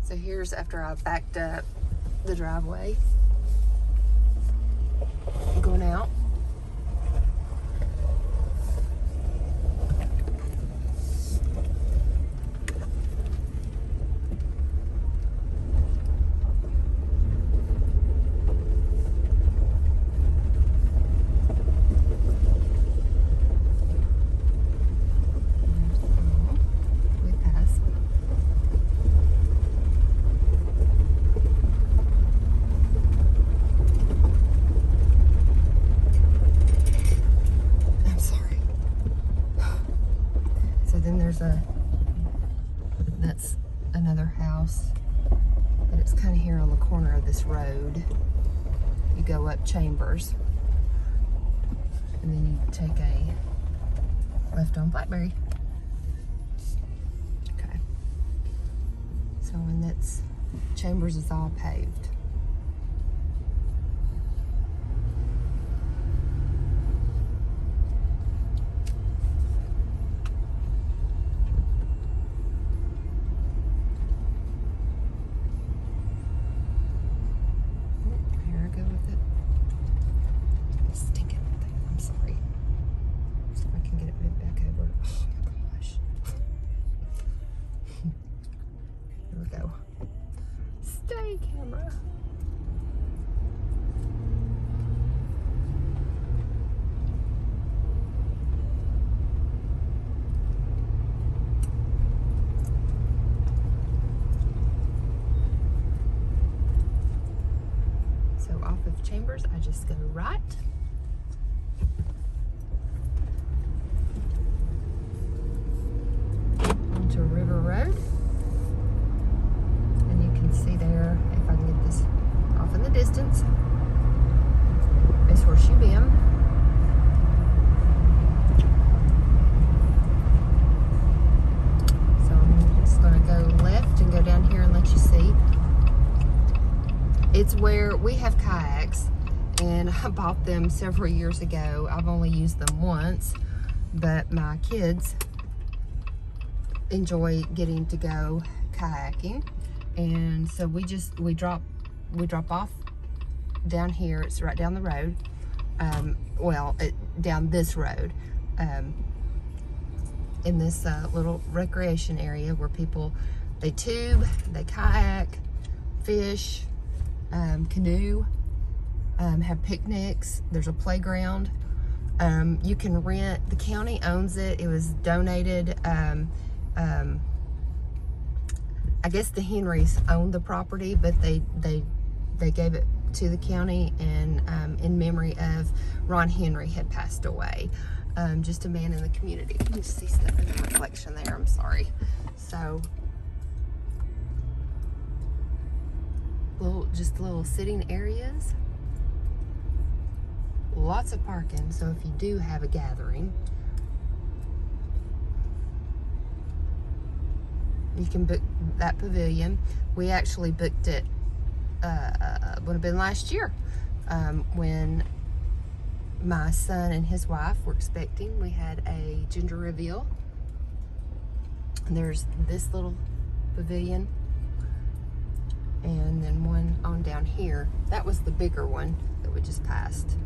So here's after I backed up the driveway, going out. That's another house, but it's kind of here on the corner of this road. You go up Chambers, and then you take a left on Blackberry. Okay. So, and that's Chambers is all paved. Camera. So off of Chambers, I just go right. Onto River Road. See there, if I can get this off in the distance, is Horseshoe Bend. So I'm just going to go left and go down here and let you see. It's where we have kayaks, and I bought them several years ago. I've only used them once, but my kids enjoy getting to go kayaking. And so we drop off down here. It's right down the road. Down this road, in this little recreation area where people, they tube, they kayak, fish, canoe, have picnics. There's a playground. You can rent. The county owns it. It was donated. I guess the Henrys owned the property, but they gave it to the county, and in memory of Ron Henry had passed away. Just a man in the community. You can see stuff in the reflection there. I'm sorry. So, just little sitting areas. Lots of parking. So if you do have a gathering, you can book that pavilion. We actually booked it, would have been last year, when my son and his wife were expecting. We had a gender reveal. And there's this little pavilion, and then one on down here. That was the bigger one that we just passed.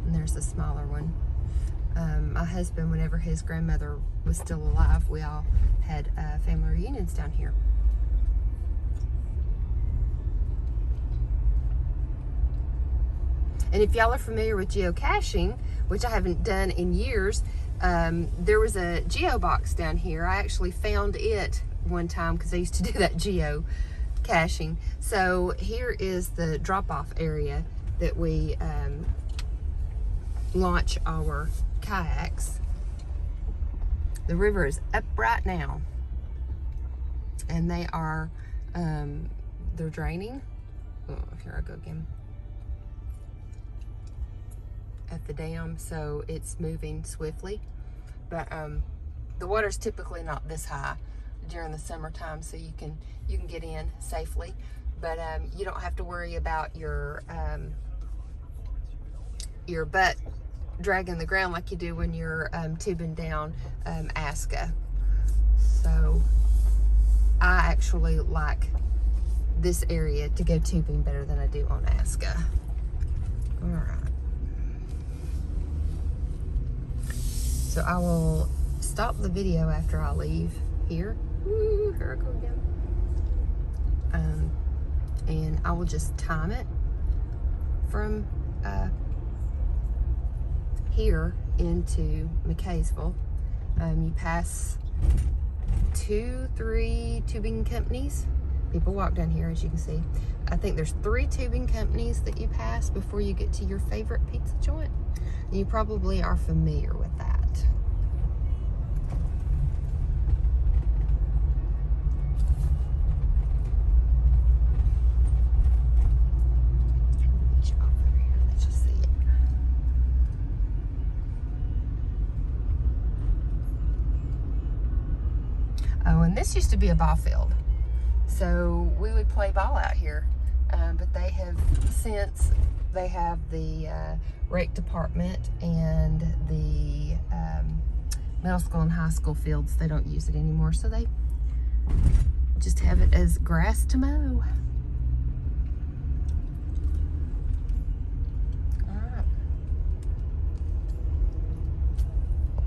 There's a smaller one. My husband, whenever his grandmother was still alive, we all had family reunions down here. And if y'all are familiar with geocaching, which I haven't done in years, there was a geo box down here. I actually found it one time because I used to do that geocaching. So here is the drop-off area that we launch our kayaks. The river is up right now, and they are they're draining. Oh, here I go again. At the dam, so it's moving swiftly, but the water's typically not this high during the summertime, so you can get in safely, but you don't have to worry about your butt dragging the ground like you do when you're tubing down Aska. So I actually like this area to go tubing better than I do on Aska. All right. So I will stop the video after I leave here. Ooh, here I go again. And I will just time it from here into McKaysville. You pass 2-3 tubing companies. People walk down here, as you can see. I think there's 3 tubing companies that you pass before you get to your favorite pizza joint. And you probably are familiar with that. Oh, and this used to be a ball field. So we would play ball out here. But they have, since they have the rec department and the middle school and high school fields, they don't use it anymore. So they just have it as grass to mow.